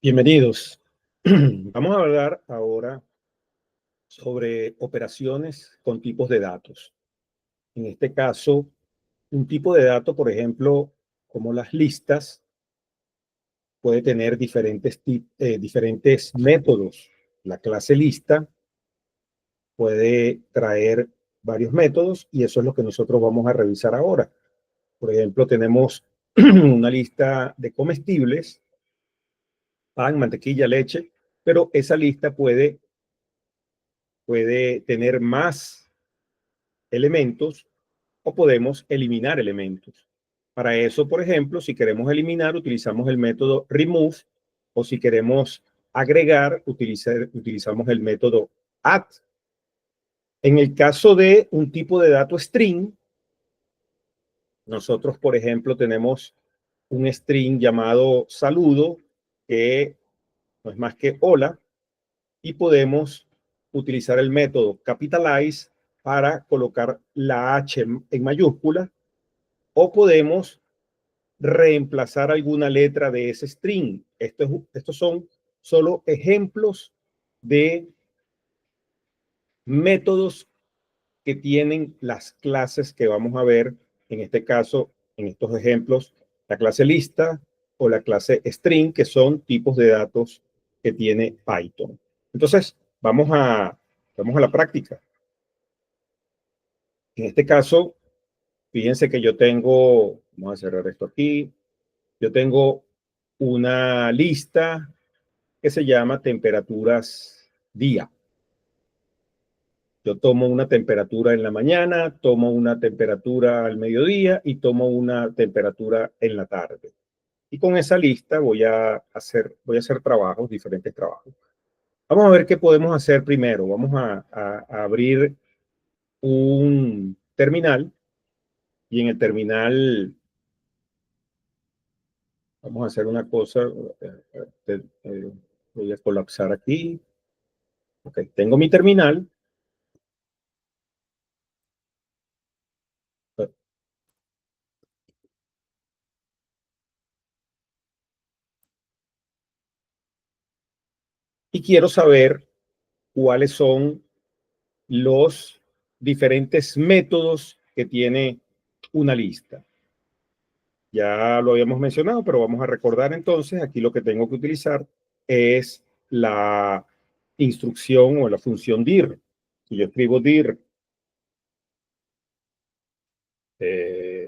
Bienvenidos. Vamos a hablar ahora sobre operaciones con tipos de datos. En este caso, un tipo de dato, por ejemplo, como las listas, puede tener diferentes métodos. La clase lista puede traer varios métodos y eso es lo que nosotros vamos a revisar ahora. Por ejemplo, tenemos una lista de comestibles, pan, mantequilla, leche, pero esa lista puede tener más elementos o podemos eliminar elementos. Para eso, por ejemplo, si queremos eliminar, utilizamos el método remove o si queremos agregar, utilizamos el método add. En el caso de un tipo de dato string, nosotros, por ejemplo, tenemos un string llamado saludo que no es más que hola y podemos utilizar el método capitalize para colocar la H en mayúscula o podemos reemplazar alguna letra de ese string. Estos son solo ejemplos de métodos que tienen las clases que vamos a ver, en este caso, en estos ejemplos, la clase lista o la clase string, que son tipos de datos que tiene Python. Entonces, vamos a la práctica. En este caso, fíjense que yo tengo, vamos a cerrar esto aquí, yo tengo una lista que se llama temperaturas día. Yo tomo una temperatura en la mañana, tomo una temperatura al mediodía y tomo una temperatura en la tarde. Y con esa lista voy a hacer trabajos, diferentes trabajos. Vamos a ver qué podemos hacer primero. Vamos a abrir un terminal y en el terminal vamos a hacer una cosa. Voy a colapsar aquí. Ok, tengo mi terminal. Y quiero saber cuáles son los diferentes métodos que tiene una lista. Ya lo habíamos mencionado, pero vamos a recordar entonces, aquí lo que tengo que utilizar es la instrucción o la función dir. Si yo escribo dir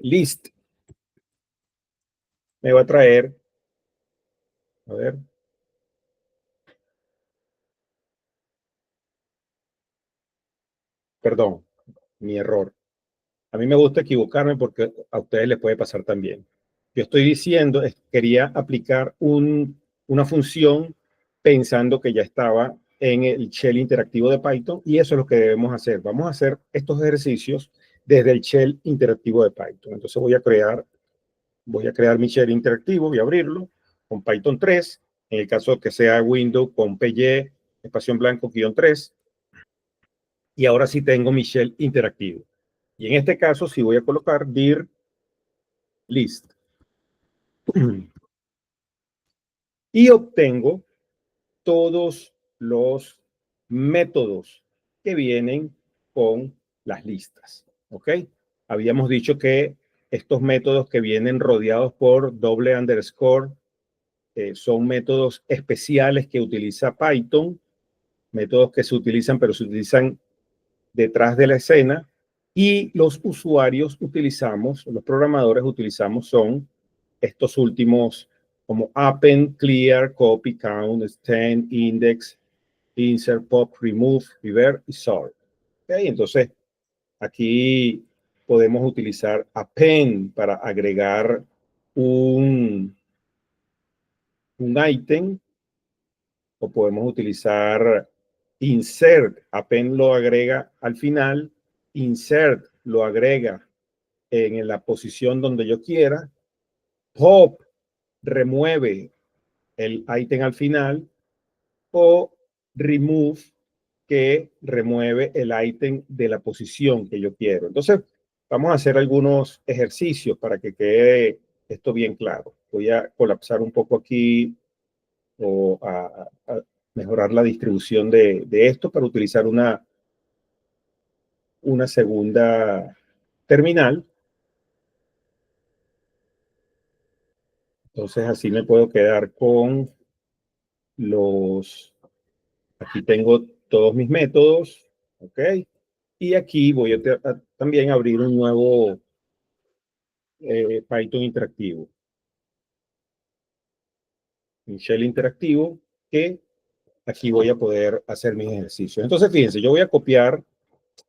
list, me va a traer, a ver, perdón, mi error. A mí me gusta equivocarme porque a ustedes les puede pasar también. Yo estoy diciendo, quería aplicar una función pensando que ya estaba en el shell interactivo de Python y eso es lo que debemos hacer. Vamos a hacer estos ejercicios desde el shell interactivo de Python. Entonces voy a crear mi shell interactivo, voy a abrirlo con Python 3, en el caso que sea Windows con PY, espacio en blanco, -3. Y ahora sí tengo mi shell interactivo. Y en este caso sí voy a colocar dir list. Y obtengo todos los métodos que vienen con las listas. ¿Ok? Habíamos dicho que estos métodos que vienen rodeados por doble underscore son métodos especiales que utiliza Python, métodos que se utilizan, pero se utilizan detrás de la escena. Y los usuarios utilizamos, los programadores utilizamos son estos últimos como append, clear, copy, count, extend, index, insert, pop, remove, reverse y sort. ¿Okay? Entonces, aquí podemos utilizar append para agregar un ítem o podemos utilizar insert. Append lo agrega al final, insert lo agrega en la posición donde yo quiera, pop remueve el ítem al final o remove que remueve el ítem de la posición que yo quiero. Entonces, vamos a hacer algunos ejercicios para que quede esto bien claro. Voy a colapsar un poco aquí o a mejorar la distribución de esto para utilizar una segunda terminal. Entonces así me puedo quedar con aquí tengo todos mis métodos, ¿ok? Y aquí voy a también abrir un nuevo Python interactivo, un shell interactivo, que aquí voy a poder hacer mis ejercicios. Entonces, fíjense, yo voy a copiar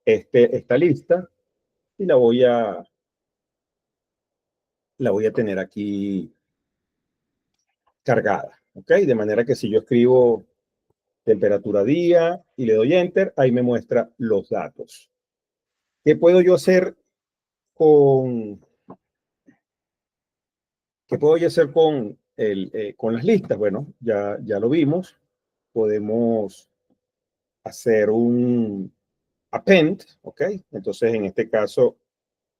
esta lista y la voy a tener aquí cargada, ¿ok? De manera que si yo escribo temperatura día y le doy enter, ahí me muestra los datos. ¿Qué puedo yo hacer con, con las listas? Bueno, ya lo vimos. Podemos hacer un append, ¿ok? Entonces, en este caso,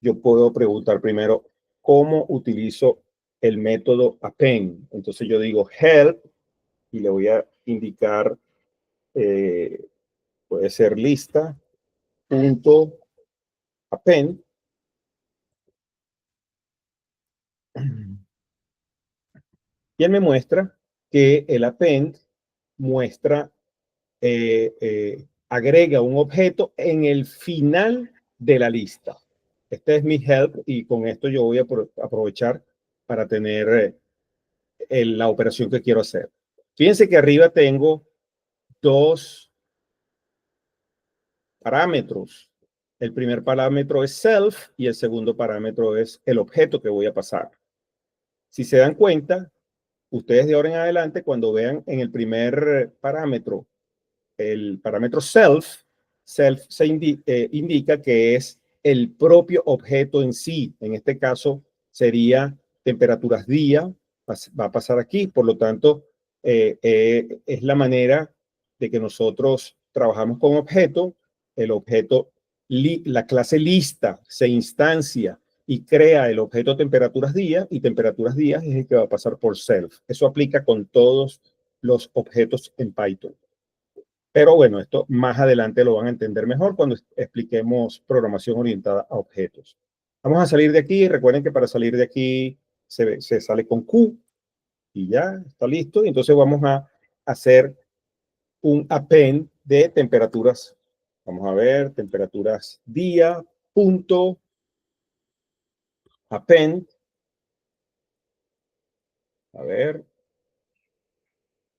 yo puedo preguntar primero cómo utilizo el método append. Entonces, yo digo help y le voy a indicar, puede ser lista, punto append. Y él me muestra que el append muestra, agrega un objeto en el final de la lista. Este es mi help y con esto yo voy a aprovechar para tener la operación que quiero hacer. Fíjense que arriba tengo dos parámetros. El primer parámetro es self y el segundo parámetro es el objeto que voy a pasar. Si se dan cuenta, ustedes de ahora en adelante, cuando vean en el primer parámetro, el parámetro self se indica que es el propio objeto en sí. En este caso sería temperaturas día, va a pasar aquí. Por lo tanto, es la manera de que nosotros trabajamos con objeto. El objeto, la clase lista se instancia y crea el objeto temperaturas día, y temperaturas días es el que va a pasar por self. Eso aplica con todos los objetos en Python. Pero bueno, esto más adelante lo van a entender mejor cuando expliquemos programación orientada a objetos. Vamos a salir de aquí. Recuerden que para salir de aquí se sale con Q y ya está listo. Y entonces vamos a hacer un append de temperaturas. Vamos a ver, temperaturas día, punto, append. A ver.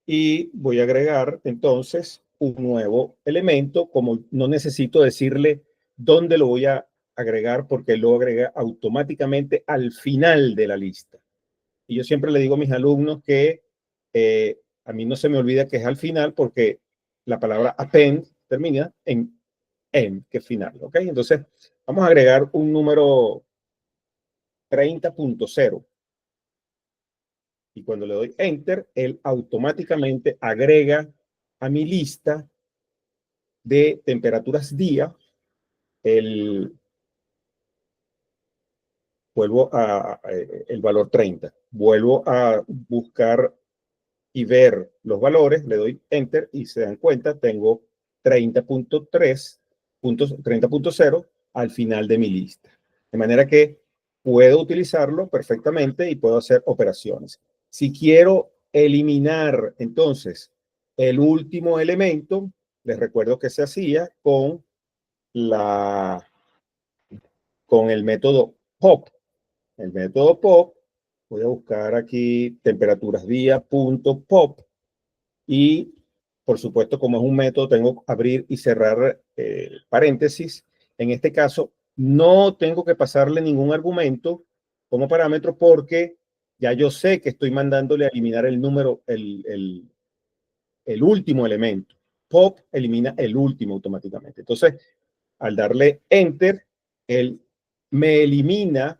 Y voy a agregar entonces un nuevo elemento. Como no necesito decirle dónde lo voy a agregar porque lo agrega automáticamente al final de la lista. Y yo siempre le digo a mis alumnos que a mí no se me olvida que es al final, porque la palabra append termina en, que es final, ¿ok? Entonces vamos a agregar un número 30.0. Y cuando le doy enter, él automáticamente agrega a mi lista de temperaturas día el valor 30. Vuelvo a buscar y ver los valores, le doy enter y se dan cuenta, tengo 30.3, 30.0 al final de mi lista. De manera que puedo utilizarlo perfectamente y puedo hacer operaciones. Si quiero eliminar entonces el último elemento, les recuerdo que se hacía con el método pop. El método pop, voy a buscar aquí temperaturas día punto pop, y por supuesto, como es un método, tengo que abrir y cerrar paréntesis. En este caso, no tengo que pasarle ningún argumento como parámetro, porque ya yo sé que estoy mandándole a eliminar el número, el último elemento. Pop elimina el último automáticamente. Entonces, al darle enter, él me elimina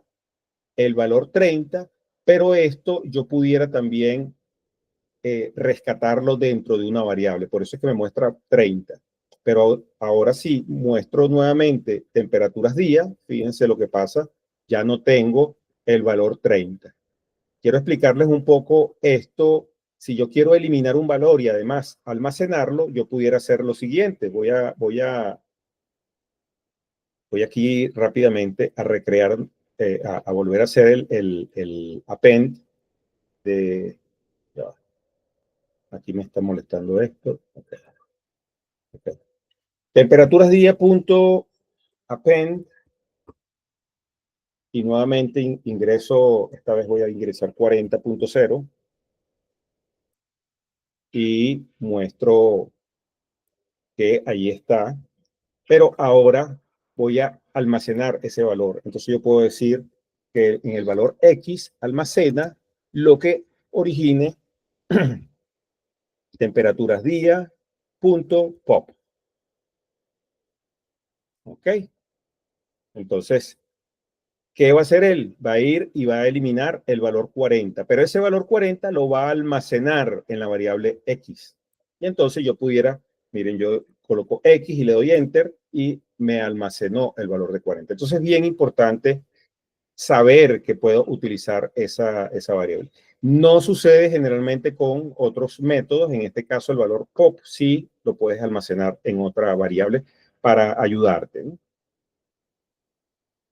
el valor 30, pero esto yo pudiera también rescatarlo dentro de una variable. Por eso es que me muestra 30. Pero ahora sí, muestro nuevamente temperaturas día. Fíjense lo que pasa. Ya no tengo el valor 30. Quiero explicarles un poco esto si yo quiero eliminar un valor y además almacenarlo, yo pudiera hacer lo siguiente. Voy aquí rápidamente a recrear, a volver a hacer el append de... Ya, aquí me está molestando esto. Okay. Okay. Temperaturas día punto append y nuevamente ingreso, esta vez voy a ingresar 40.0 y muestro que ahí está, pero ahora voy a almacenar ese valor. Entonces yo puedo decir que en el valor X almacena lo que origine temperaturas día punto pop. ¿Ok? Entonces, ¿qué va a hacer él? Va a ir y va a eliminar el valor 40, pero ese valor 40 lo va a almacenar en la variable X. Y entonces yo pudiera, miren, yo coloco X y le doy Enter y me almacenó el valor de 40. Entonces es bien importante saber que puedo utilizar esa variable. No sucede generalmente con otros métodos. En este caso, el valor pop sí lo puedes almacenar en otra variable para ayudarte, ¿no?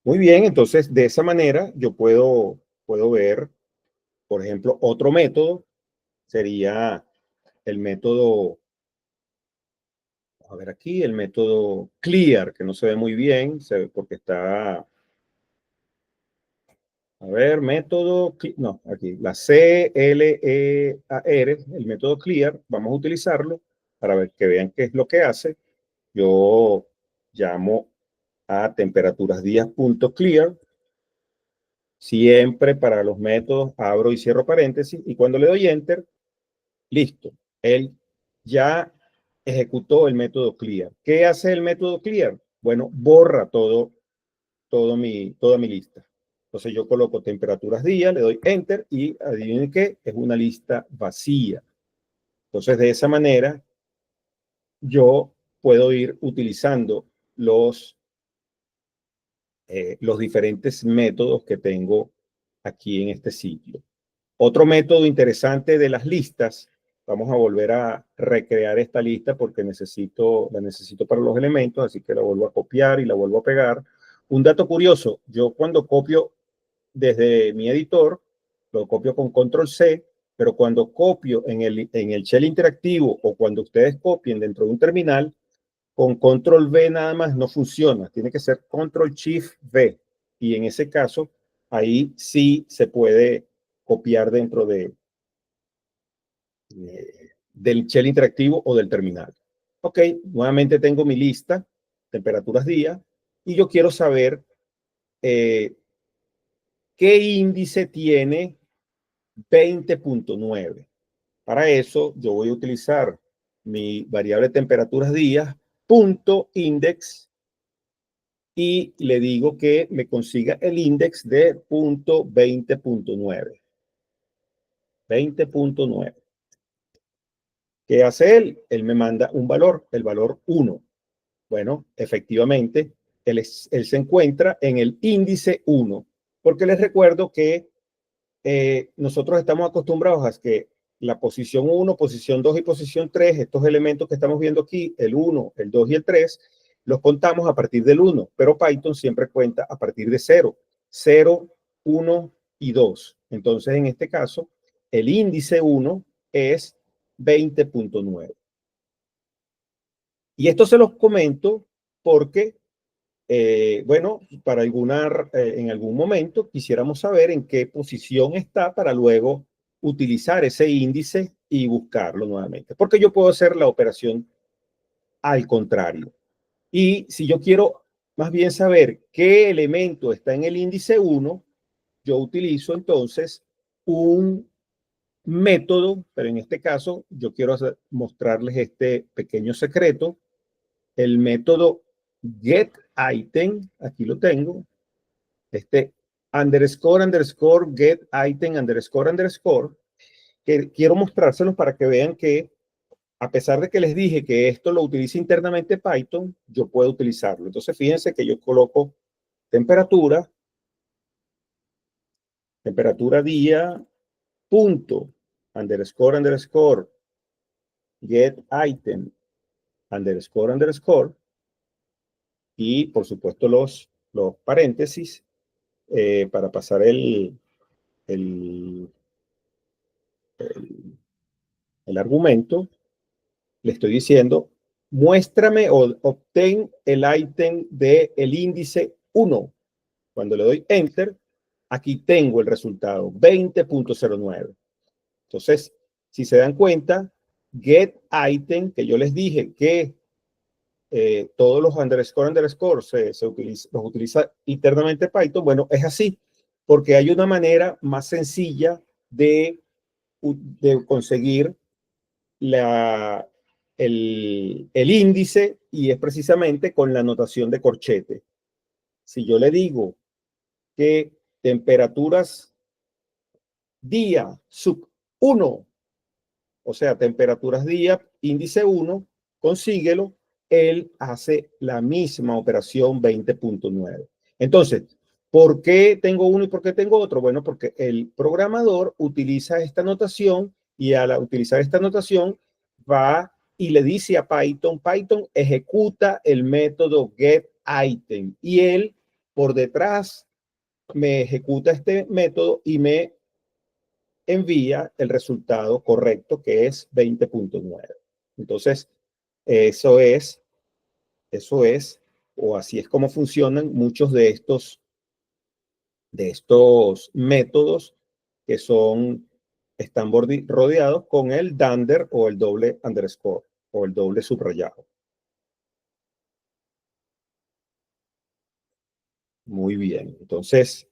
Muy bien, entonces de esa manera yo puedo ver, por ejemplo, otro método sería el método, a ver aquí, el método clear, que no se ve muy bien, porque está, a ver, método, no, aquí, la CLEAR, el método clear, vamos a utilizarlo para ver que vean qué es lo que hace. Yo llamo a temperaturas días.clear. Siempre para los métodos abro y cierro paréntesis y cuando le doy enter, listo. Él ya ejecutó el método clear. ¿Qué hace el método clear? Bueno, borra toda mi lista. Entonces yo coloco temperaturas día, le doy enter y adivinen qué, es una lista vacía. Entonces de esa manera yo puedo ir utilizando los diferentes métodos que tengo aquí en este sitio. Otro método interesante de las listas, vamos a volver a recrear esta lista porque la necesito para los elementos, así que la vuelvo a copiar y la vuelvo a pegar. Un dato curioso, yo cuando copio desde mi editor, lo copio con control C, pero cuando copio en el shell interactivo o cuando ustedes copien dentro de un terminal, con control V nada más no funciona, tiene que ser control shift V. Y en ese caso, ahí sí se puede copiar dentro del shell interactivo o del terminal. Ok, nuevamente tengo mi lista, temperaturas día, y yo quiero saber qué índice tiene 20.9. Para eso, yo voy a utilizar mi variable temperaturas días, punto index, y le digo que me consiga el index de punto 20.9. 20.9. ¿Qué hace él? Él me manda un valor, el valor 1. Bueno, efectivamente, él se encuentra en el índice 1, porque les recuerdo que nosotros estamos acostumbrados a que la posición 1, posición 2 y posición 3, estos elementos que estamos viendo aquí, el 1, el 2 y el 3, los contamos a partir del 1, pero Python siempre cuenta a partir de 0. 0, 1 y 2. Entonces, en este caso, el índice 1 es 20.9. Y esto se los comento porque bueno, en algún momento quisiéramos saber en qué posición está para luego utilizar ese índice y buscarlo nuevamente. Porque yo puedo hacer la operación al contrario. Y si yo quiero más bien saber qué elemento está en el índice 1, yo utilizo entonces un método, pero en este caso yo quiero mostrarles este pequeño secreto, el método getItem, aquí lo tengo, underscore get item underscore, que quiero mostrárselos para que vean que a pesar de que les dije que esto lo utiliza internamente Python, yo puedo utilizarlo. Entonces fíjense que yo coloco temperatura día, punto. underscore, underscore, get item, underscore, underscore, y por supuesto los paréntesis para pasar el argumento. Le estoy diciendo, muéstrame o obtén el ítem del índice 1. Cuando le doy enter, aquí tengo el resultado, 20.09. Entonces, si se dan cuenta, get item, que yo les dije que todos los underscore, underscore los utiliza internamente Python, bueno, es así, porque hay una manera más sencilla de conseguir el índice, y es precisamente con la notación de corchete. Si yo le digo que temperaturas día sub 1, o sea, temperaturas día índice 1, consíguelo, él hace la misma operación 20.9. Entonces, ¿por qué tengo uno y por qué tengo otro? Bueno, porque el programador utiliza esta notación, y al utilizar esta notación va y le dice a Python, Python ejecuta el método getItem, y él por detrás me ejecuta este método y me envía el resultado correcto, que es 20.9. Entonces, eso es, o así es como funcionan muchos de estos métodos que están rodeados con el dunder o el doble underscore o el doble subrayado. Muy bien. Entonces,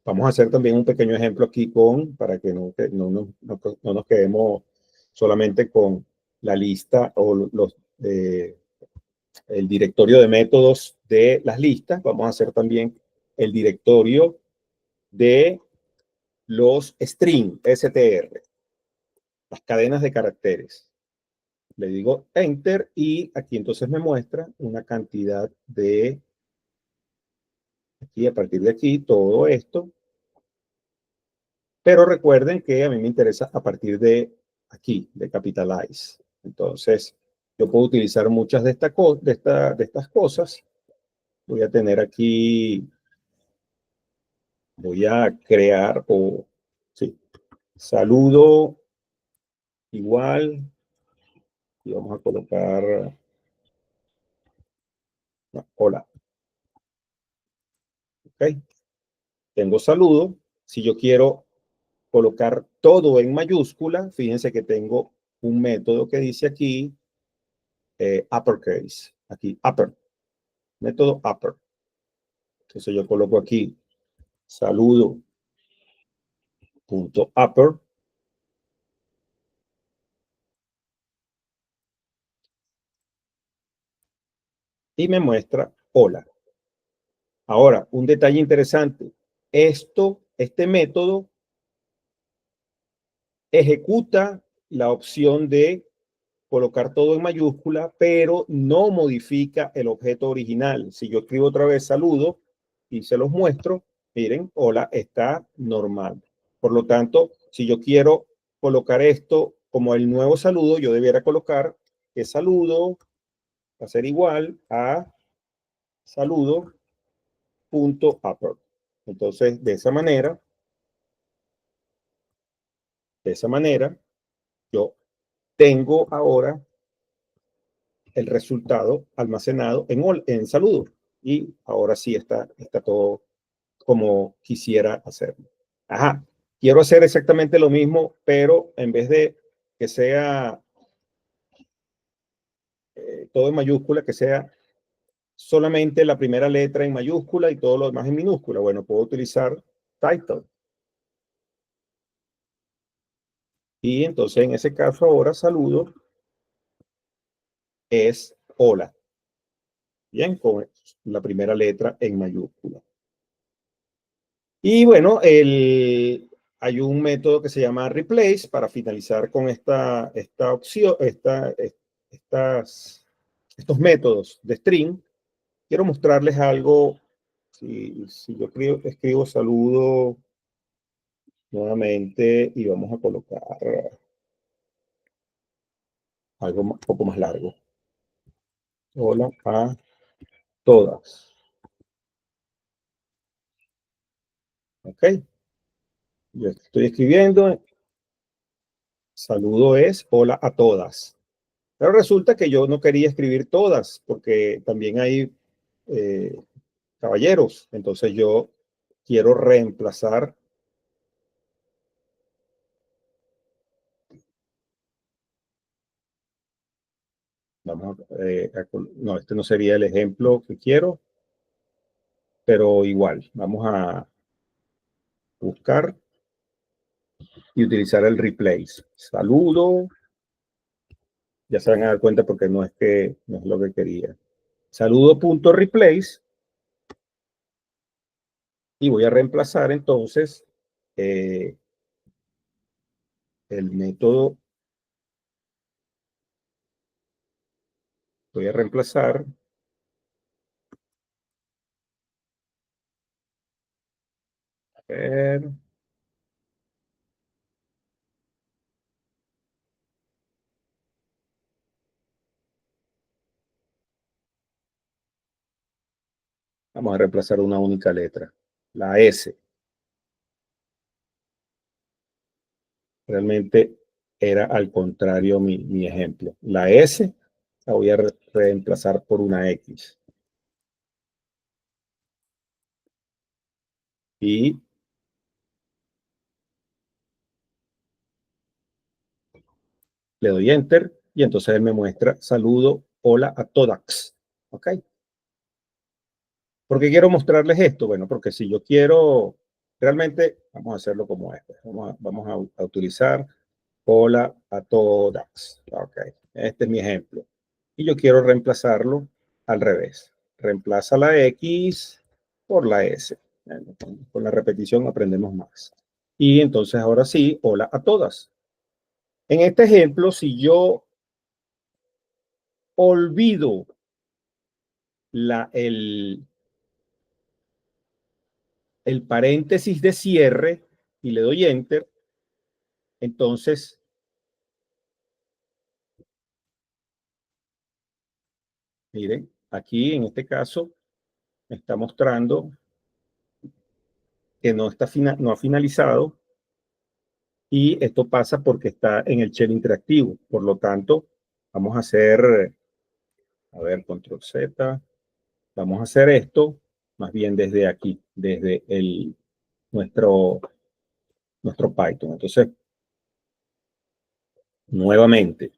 vamos a hacer también un pequeño ejemplo aquí para que no nos quedemos solamente con la lista o el directorio de métodos de las listas. Vamos a hacer también el directorio de los string, str, las cadenas de caracteres. Le digo enter y aquí entonces me muestra una cantidad de, aquí a partir de aquí, todo esto. Pero recuerden que a mí me interesa a partir de aquí, de capitalize. Entonces, yo puedo utilizar muchas de estas cosas. Voy a tener aquí, voy a crear sí, saludo igual, y vamos a colocar, no, hola. Ok, tengo saludo. Si yo quiero colocar todo en mayúscula, fíjense que tengo un método que dice aquí, uppercase, aquí, upper, método upper. Entonces yo coloco aquí saludo.upper y me muestra hola. Ahora, un detalle interesante. Este método ejecuta la opción de colocar todo en mayúscula, pero no modifica el objeto original. Si yo escribo otra vez saludo y se los muestro, miren, hola, está normal. Por lo tanto, si yo quiero colocar esto como el nuevo saludo, yo debiera colocar que saludo va a ser igual a saludo.upper. Entonces, de esa manera, yo tengo ahora el resultado almacenado en saludo. Y ahora sí está todo como quisiera hacerlo. Ajá, quiero hacer exactamente lo mismo, pero en vez de que sea todo en mayúscula, que sea solamente la primera letra en mayúscula y todo lo demás en minúscula. Bueno, puedo utilizar title. Y entonces en ese caso ahora saludo es hola. Bien, con la primera letra en mayúscula. Y bueno, hay un método que se llama replace para finalizar con esta opción, estos métodos de string. Quiero mostrarles algo. Si yo escribo saludo nuevamente y vamos a colocar algo un poco más largo. Hola a todas. Ok. Yo estoy escribiendo. Saludo es hola a todas. Pero resulta que yo no quería escribir todas, porque también hay eh, caballeros. Entonces yo quiero reemplazar. Vamos no, este no sería el ejemplo que quiero, pero igual, vamos a buscar y utilizar el replace. Saludo, ya se van a dar cuenta porque no es que no es lo que quería. Saludo.replace y voy a reemplazar entonces eh, el método. Voy a reemplazar ver, vamos a reemplazar una única letra, la S. Realmente era al contrario mi ejemplo. La S la voy a reemplazar por una X. Y le doy enter y entonces él me muestra saludo, hola a todas. ¿Ok? ¿Por qué quiero mostrarles esto? Bueno, porque si yo quiero, realmente vamos a hacerlo como este. Vamos a utilizar hola a todas. Ok, este es mi ejemplo. Y yo quiero reemplazarlo al revés. Reemplaza la X por la S. Con la repetición aprendemos más. Y entonces ahora sí, hola a todas. En este ejemplo, si yo olvido el paréntesis de cierre y le doy enter, entonces, miren, aquí en este caso me está mostrando que no ha finalizado y esto pasa porque está en el shell interactivo. Por lo tanto, vamos a hacer, a ver, control Z, vamos a hacer esto más bien desde aquí, desde nuestro, nuestro Python. Entonces, nuevamente,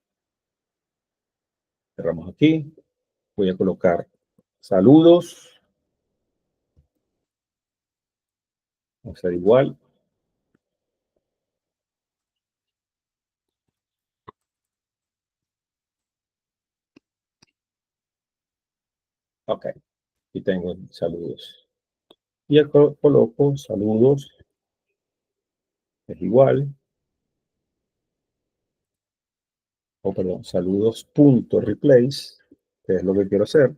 cerramos aquí, voy a colocar saludos, va a ser igual. Ok, y tengo saludos. Y acá coloco saludos, es igual, o perdón, saludos.replace, que es lo que quiero hacer,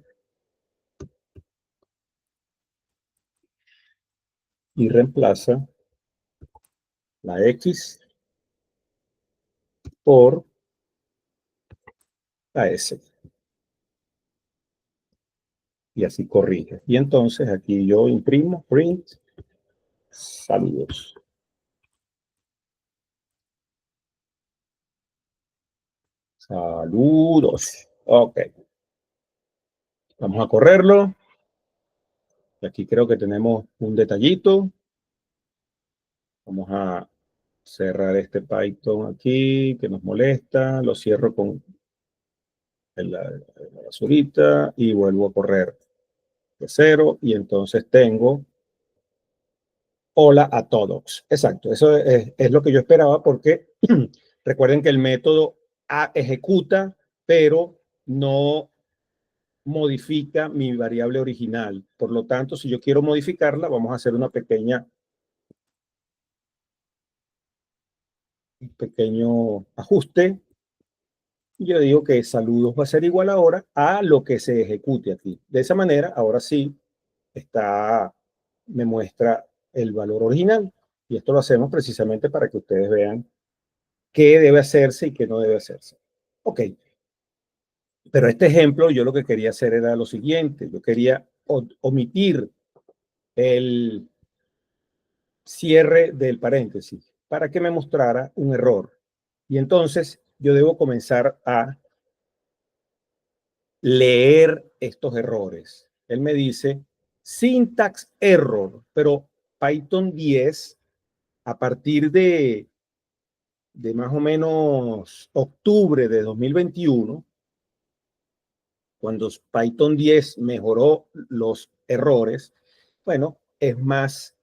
y reemplaza la X por la S. Y así corrige. Y entonces aquí yo imprimo, print, saludos. Saludos. Ok. Vamos a correrlo. Y aquí creo que tenemos un detallito. Vamos a cerrar este Python aquí que nos molesta. Lo cierro con la basurita y vuelvo a correr de cero. Y entonces tengo hola a todos. Exacto. Eso es lo que yo esperaba porque recuerden que el método ejecuta, pero no modifica mi variable original. Por lo tanto, si yo quiero modificarla, vamos a hacer un pequeño ajuste. Yo digo que saludos va a ser igual ahora a lo que se ejecute aquí. De esa manera, ahora sí me muestra el valor original. Y esto lo hacemos precisamente para que ustedes vean qué debe hacerse y qué no debe hacerse. Ok, pero este ejemplo yo lo que quería hacer era lo siguiente. Yo quería omitir el cierre del paréntesis para que me mostrara un error. Y entonces yo debo comenzar a leer estos errores. Él me dice syntax error, pero Python 10 a partir de más o menos octubre de 2021, cuando Python 10 mejoró los errores, bueno, es más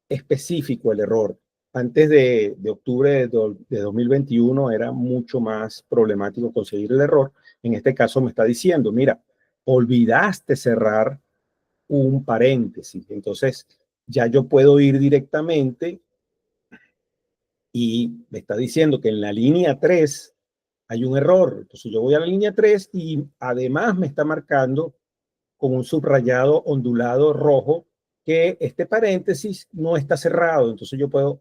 específico el error. Antes de octubre de 2021 era mucho más problemático conseguir el error. En este caso me está diciendo, mira, olvidaste cerrar un paréntesis. Entonces ya yo puedo ir directamente y me está diciendo que en la línea 3 hay un error. Entonces yo voy a la línea 3 y además me está marcando con un subrayado ondulado rojo que este paréntesis no está cerrado. Entonces yo puedo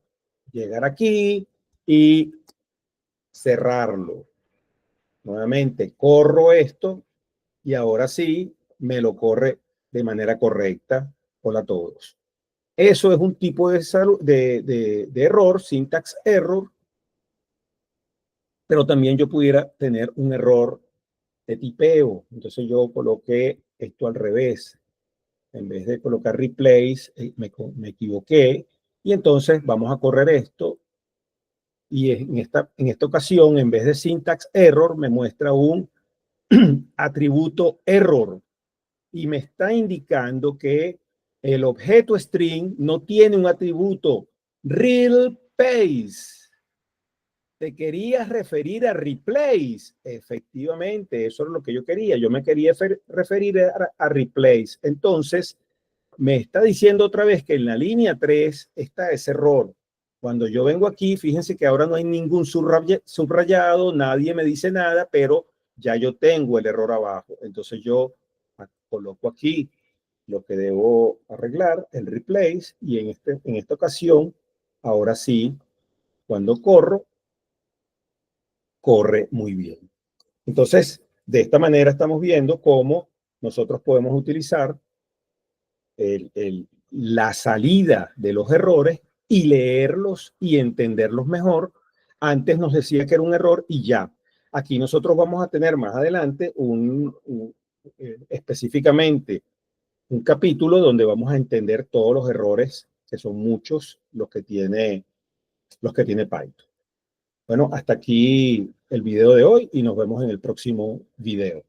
llegar aquí y cerrarlo. Nuevamente corro esto y ahora sí me lo corre de manera correcta. Hola a todos. Eso es un tipo de error, syntax error, pero también yo pudiera tener un error de tipeo. Entonces yo coloqué esto al revés. En vez de colocar replace, me equivoqué. Y entonces vamos a correr esto. Y en esta ocasión, en vez de syntax error, me muestra un atributo error. Y me está indicando que el objeto string no tiene un atributo real pace. Te querías referir a replace. Efectivamente, eso es lo que yo quería. Yo me quería referir a replace. Entonces, me está diciendo otra vez que en la línea 3 está ese error. Cuando yo vengo aquí, fíjense que ahora no hay ningún subrayado, nadie me dice nada, pero ya yo tengo el error abajo. Entonces yo coloco aquí lo que debo arreglar, el replace, y en esta ocasión, ahora sí, cuando corro, corre muy bien. Entonces, de esta manera estamos viendo cómo nosotros podemos utilizar la salida de los errores y leerlos y entenderlos mejor. Antes nos decía que era un error y ya. Aquí nosotros vamos a tener más adelante específicamente un capítulo donde vamos a entender todos los errores, que son muchos los que tiene Python. Bueno, hasta aquí el video de hoy y nos vemos en el próximo video.